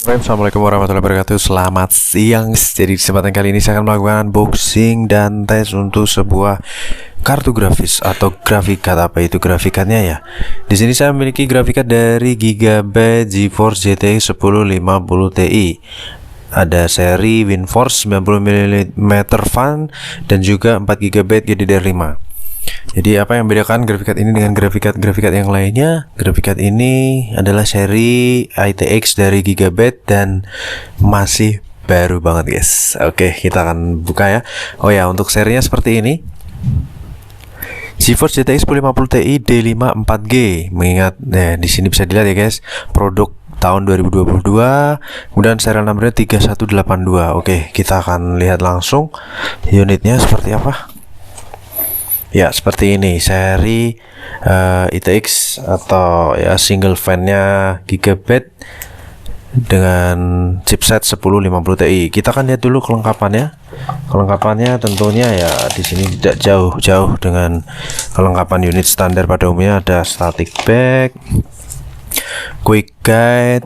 Assalamualaikum warahmatullahi wabarakatuh. Selamat siang. Jadi di kesempatan kali ini saya akan melakukan unboxing dan tes untuk sebuah kartu grafis atau grafikat. Apa itu grafikatnya ya? Di sini saya memiliki grafikat dari Gigabyte GeForce GTX 1050 Ti. Ada seri WindForce 90mm fan dan juga 4 GB GDDR5. Jadi apa yang membedakan grafikat ini dengan grafikat yang lainnya? Grafikat ini adalah seri ITX dari Gigabyte dan masih baru banget guys. Oke, kita akan buka ya. Oh ya, untuk serinya seperti ini. GeForce GTX 1050 Ti D5 4G. Mengingat di sini bisa dilihat ya guys, produk tahun 2022, kemudian serial numbernya 3182. Oke, kita akan lihat langsung unitnya seperti apa. Ya, seperti ini seri ITX atau ya single fan-nya Gigabyte dengan chipset 1050 Ti. Kita akan lihat dulu kelengkapannya. Kelengkapannya tentunya ya di sini tidak jauh-jauh dengan kelengkapan unit standar pada umumnya. Ada static back, quick guide,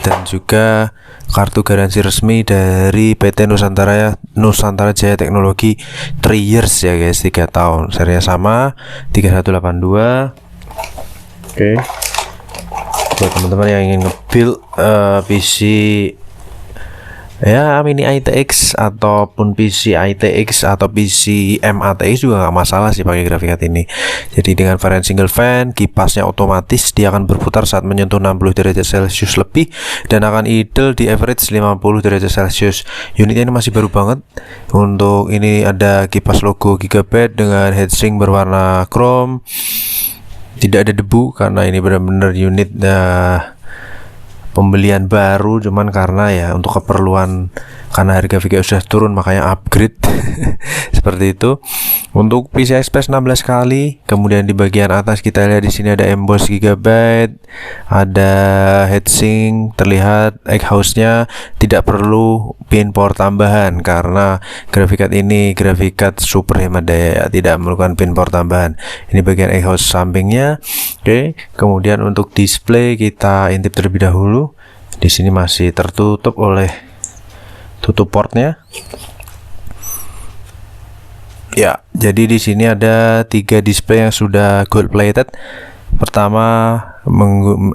dan juga kartu garansi resmi dari PT Nusantara Jaya Teknologi 3 years ya guys, 3 tahun. Serinya sama 3182. Oke. Buat teman-teman yang ingin nge-build PC ya mini ITX ataupun PC ITX atau PC MATX juga nggak masalah sih pakai grafikat ini. Jadi dengan varian single fan, kipasnya otomatis, dia akan berputar saat menyentuh 60 derajat Celcius lebih dan akan idle di average 50 derajat Celcius. Unitnya ini masih baru banget. Untuk ini ada kipas logo Gigabyte dengan heatsink berwarna chrome. Tidak ada debu karena ini benar-benar unit pembelian baru, cuman karena ya untuk keperluan karena harga VGA sudah turun makanya upgrade seperti itu. Untuk PCI Express 16 kali. Kemudian di bagian atas kita lihat di sini ada emboss Gigabyte, ada heatsink, terlihat exhaust-nya. Tidak perlu pin power tambahan karena grafikat ini grafikat super hemat daya ya, tidak memerlukan pin power tambahan. Ini bagian exhaust sampingnya. Oke, kemudian untuk display kita intip terlebih dahulu. Di sini masih tertutup oleh tutup portnya. Ya, jadi di sini ada 3 display yang sudah gold plated. Pertama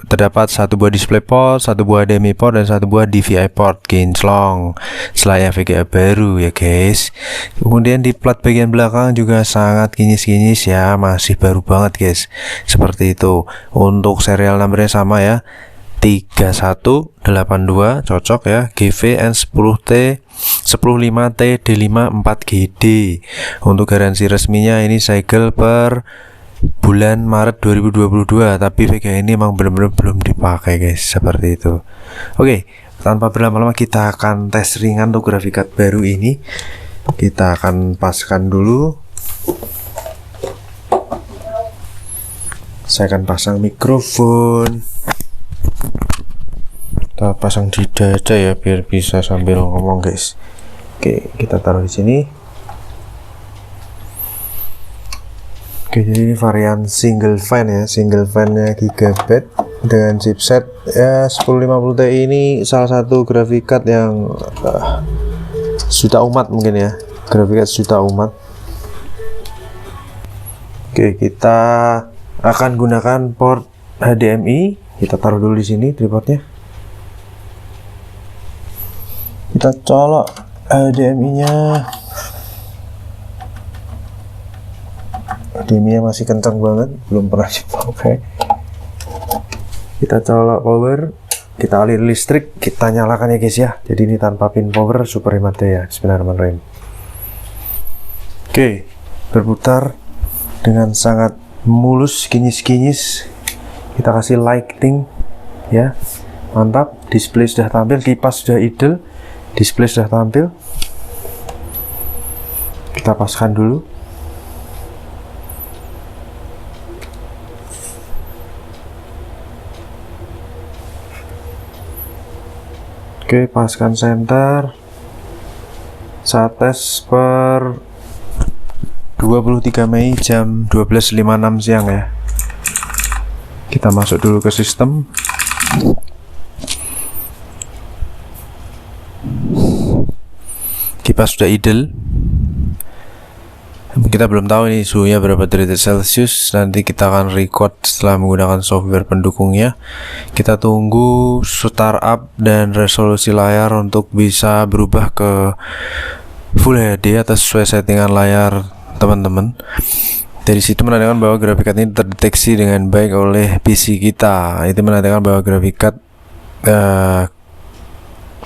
terdapat 1 buah display port, 1 buah HDMI port, dan 1 buah DVI port kinclong selayaknya VGA baru ya guys. Kemudian di plat bagian belakang juga sangat kinyis-kinyis ya, masih baru banget guys. Seperti itu. Untuk serial numbernya sama ya, 3182, cocok ya, GVN10T 105T D5 4GD. Untuk garansi resminya ini segel per bulan Maret 2022, tapi VGA ini emang benar-benar belum dipakai guys, seperti itu. Oke, tanpa berlama-lama kita akan tes ringan untuk grafikat baru ini. Kita akan paskan dulu. Saya akan pasang mikrofon. Kita pasang di dada ya biar bisa sambil ngomong guys. Oke, kita taruh di sini. Oke, jadi ini varian single fan ya, single fan-nya Gigabyte dengan chipset ya 1050 Ti. Ini salah satu grafikat yang sejuta umat mungkin ya, grafikat sejuta umat. Oke, kita akan gunakan port HDMI. Kita taruh dulu di sini tripodnya. Kita colok HDMI-nya. HDMI-nya masih kencang banget, belum pernah dipakai. Kita colok power, kita alir listrik, kita nyalakan ya guys ya. Jadi ini tanpa pin power, super hemat daya. Bismillahirrahmanirrahim. Oke, berputar dengan sangat mulus, kinyis-kinyis. Kita kasih lighting ya, mantap. Display sudah tampil, kipas sudah idle, display sudah tampil. Kita paskan dulu. Oke, paskan center. Saat tes per 23 Mei jam 12.56 siang ya. Kita masuk dulu ke sistem. Kipas sudah idle. Kita belum tahu ini suhunya berapa derajat Celcius. Nanti kita akan record setelah menggunakan software pendukungnya. Kita tunggu startup dan resolusi layar untuk bisa berubah ke Full HD atau sesuai settingan layar teman-teman. Dari situ menandakan bahwa graphic card ini terdeteksi dengan baik oleh PC kita. Itu menandakan bahwa graphic card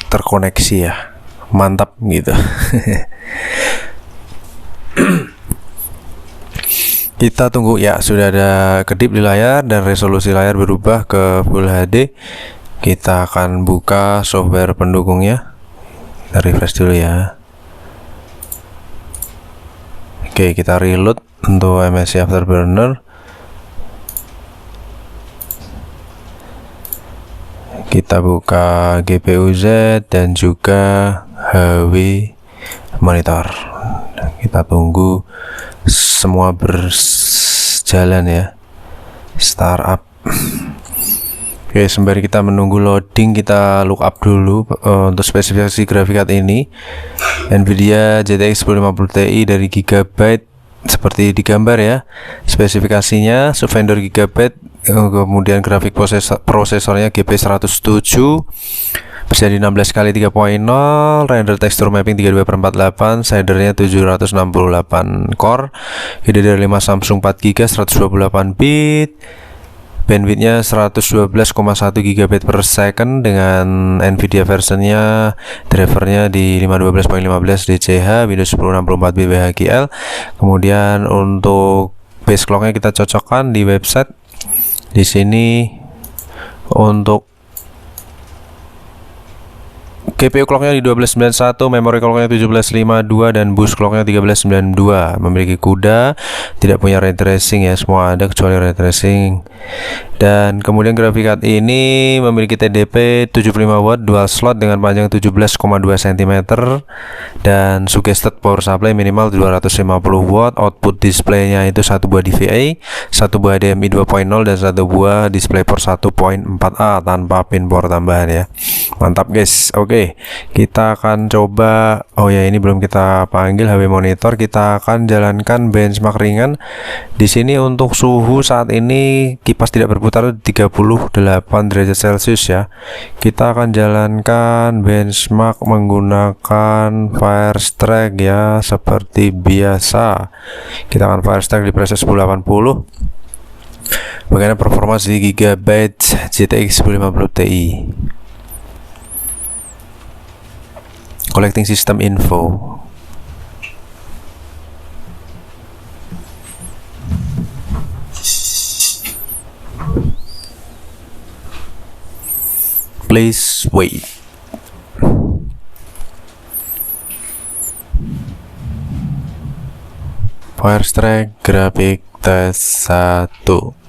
terkoneksi ya. Mantap gitu. Kita tunggu ya, sudah ada kedip di layar dan resolusi layar berubah ke Full HD. Kita akan buka software pendukungnya. Kita refresh dulu ya. Oke, kita reload untuk MSI Afterburner. Kita buka GPU-Z dan juga HW monitor. Kita tunggu semua berjalan ya. Startup. Oke, sembari kita menunggu loading, kita look up dulu untuk spesifikasi grafik card ini. Nvidia GTX 1050 Ti dari Gigabyte seperti di gambar ya. Spesifikasinya subvendor Gigabyte, kemudian grafik prosesornya GP107, berjadi 16 kali 3.0, render texture mapping 32/48, shadernya 768 core, DDR5 Samsung 4GB 128 bit, bandwidthnya 112,1 GB per second dengan Nvidia versionnya, drivernya di 512.15 DCH, Windows 10 64 bit WHGL. Kemudian untuk base clocknya kita cocokkan di website. Di sini untuk GPU clocknya di 1291, memory clocknya 1752, dan boost clocknya 1392. Memiliki CUDA, tidak punya ray tracing ya, semua ada kecuali ray tracing. Dan kemudian graphic card ini memiliki TDP 75W dual slot dengan panjang 17,2 cm dan suggested power supply minimal 250W. Output displaynya itu satu buah DVI, satu buah HDMI 2.0, dan satu buah DisplayPort 1.4a tanpa pin port tambahan ya. Mantap guys. Oke, kita akan coba. Oh ya, ini belum kita panggil HW monitor. Kita akan jalankan benchmark ringan. Di sini untuk suhu saat ini kipas tidak berputar 38 derajat Celcius ya. Kita akan jalankan benchmark menggunakan Firestrak ya, seperti biasa. Kita akan Firestrak di preset 1080. Bagaimana performa di Gigabyte GTX 1050 Ti. Collecting system info. Please wait. Firestrak grafik tes 1.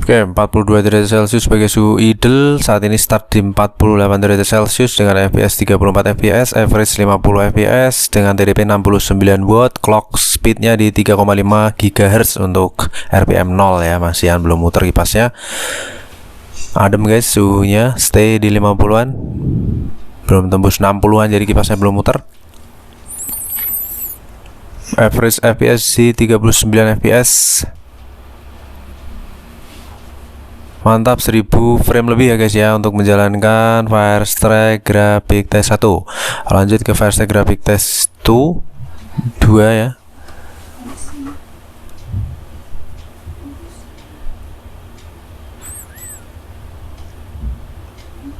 Oke, 42 derajat Celcius sebagai suhu idle. Saat ini start di 48 derajat Celcius dengan FPS 34 fps, average 50 fps dengan TDP 69W, clock speednya di 3,5 GHz untuk RPM 0 ya, masih belum muter kipasnya. Adem guys, suhunya stay di 50-an, belum tembus 60-an, jadi kipasnya belum muter. Average FPS di 39 fps. Mantap, 1000 frame lebih ya guys ya untuk menjalankan Firestrak grafik tes 1. Lanjut ke Firestrak grafik tes 2 ya.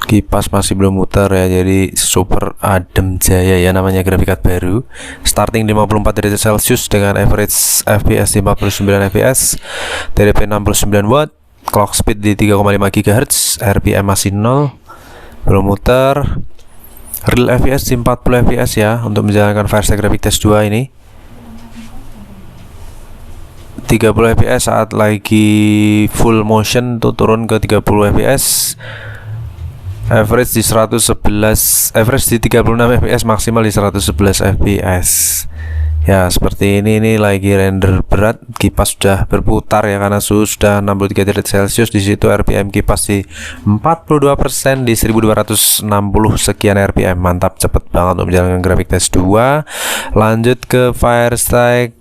Kipas masih belum muter ya, jadi super adem jaya ya, namanya grafik card baru. Starting 54 derajat Celcius dengan average FPS di 49 fps, TDP 69W, clock speed di 3,5 GHz, RPM masih 0, belum muter. Real FPS di 40 fps ya untuk menjalankan Firestrak grafik tes 2 ini. 30 fps saat lagi full motion tuh turun ke 30 fps. Average di 111, average di 36 fps, maksimal di 111 fps. Ya, seperti ini lagi render berat, kipas sudah berputar ya karena suhu sudah 63 derajat Celcius. Di situ RPM kipas di 42% di 1260 sekian RPM. Mantap, cepet banget untuk menjalankan grafik test 2. Lanjut ke Firestyle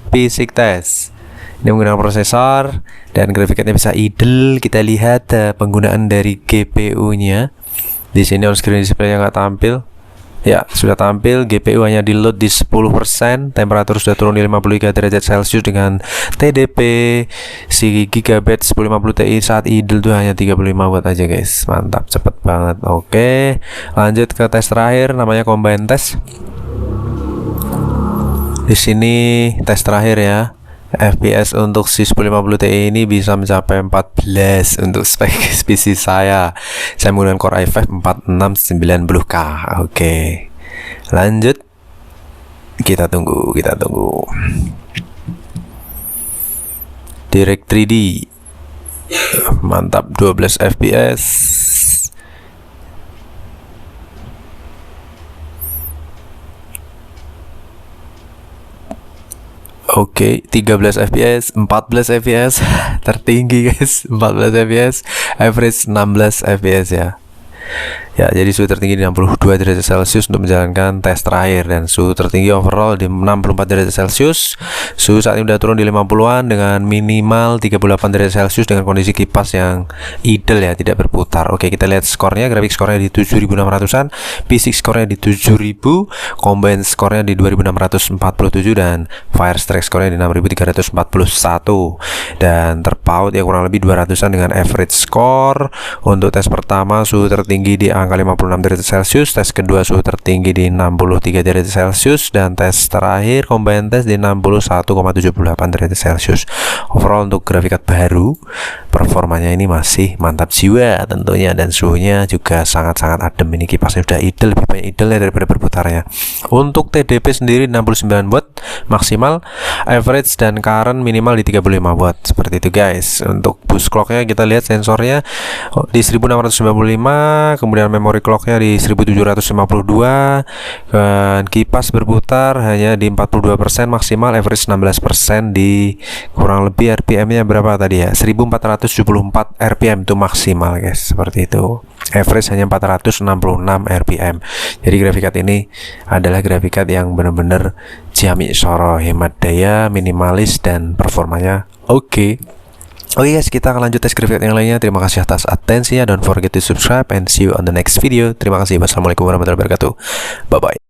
Basic Test. Ini menggunakan prosesor dan grafiknya bisa idle. Kita lihat penggunaan dari GPU-nya. Di sini on screen display-nya nggak tampil. Ya, sudah tampil. GPU hanya di load di 10%. Temperatur sudah turun di 53 derajat Celcius dengan TDP si Gigabyte 1050 Ti saat idle tuh hanya 35 watt aja, guys. Mantap, cepet banget. Oke, lanjut ke tes terakhir, namanya combine test. Di sini tes terakhir ya. FPS untuk si 1050 Ti ini bisa mencapai 14 untuk spek PC saya. Saya menggunakan Core i5 4690K. Oke. Lanjut. Kita tunggu. Direct 3D. Mantap, 12 FPS. Oke, 13 fps, 14 fps tertinggi guys, 14 fps, average 16 fps ya. Ya, jadi suhu tertinggi di 62 derajat Celcius untuk menjalankan tes terakhir, dan suhu tertinggi overall di 64 derajat Celcius. Suhu saat ini sudah turun di 50-an dengan minimal 38 derajat Celcius dengan kondisi kipas yang idle ya, tidak berputar. Oke, kita lihat skornya. Grafik skornya di 7600-an, P6 skornya di 7000, combine skornya di 2647, dan Firestyle skornya di 6341. Dan terpaut ya kurang lebih 200-an dengan average score. Untuk tes pertama suhu tertinggi di angka 56 derajat Celcius, tes kedua suhu tertinggi di 63 derajat Celcius, dan tes terakhir combine test di 61,78 derajat Celcius. Overall untuk grafik card baru, performanya ini masih mantap jiwa tentunya, dan suhunya juga sangat-sangat adem. Ini kipasnya sudah idle, lebih banyak idle daripada berputarnya. Untuk TDP sendiri 69 watt maksimal, average dan current minimal di 35 watt. Seperti itu guys. Untuk boost clocknya kita lihat sensornya di 1695, kemudian memory clocknya di 1752, dan kipas berputar hanya di 42% maksimal, average 16% di kurang lebih RPM-nya berapa tadi ya, 1474 RPM itu maksimal guys. Seperti itu, average hanya 466 RPM. Jadi grafik card ini adalah grafik card yang benar-benar jami soro, hemat daya, minimalis, dan performanya oke. Oke guys, kita akan lanjut tes grafik yang lainnya. Terima kasih atas atensinya. Don't forget to subscribe and see you on the next video. Terima kasih. Wassalamualaikum warahmatullahi wabarakatuh. Bye bye.